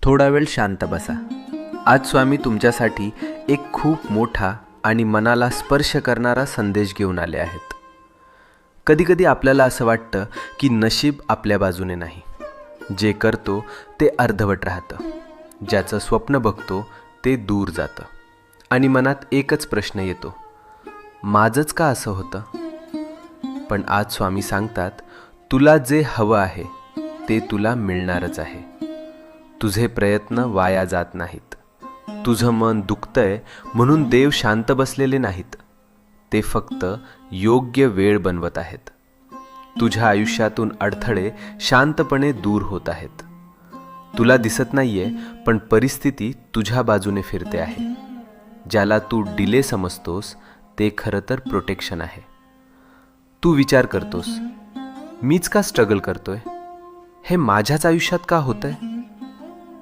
थोडा वेळ शांत बसा. आज स्वामी तुमच्यासाठी एक खूप मोठा आणि मनाला स्पर्श करणारा संदेश घेऊन आले आहेत. कधीकधी आपल्याला असं वाटतं की नशीब आपल्या बाजूने नाही. जे करतो ते अर्धवट राहतं, ज्याचं स्वप्न बघतो ते दूर जातं आणि मनात एकच प्रश्न येतो, माझंच का असं होतं? पण आज स्वामी सांगतात, तुला जे हवं आहे ते तुला मिळणारच आहे. तुझे प्रयत्न वाया जात नाहीत. तुझं मन दुखतंय म्हणून देव शांत बसलेले नाहीत. ते फक्त योग्य वेळ बनवत आहेत. तुझ्या आयुष्यातून अडथळे शांतपणे दूर होत आहेत. तुला दिसत नाहीये, पण परिस्थिती तुझ्या बाजूने फिरते आहे. ज्याला तू डिले समजतोस ते खरं तर प्रोटेक्शन आहे. तू विचार करतोस, मीच का स्ट्रगल करतोय? हे माझ्याच आयुष्यात का होतंय?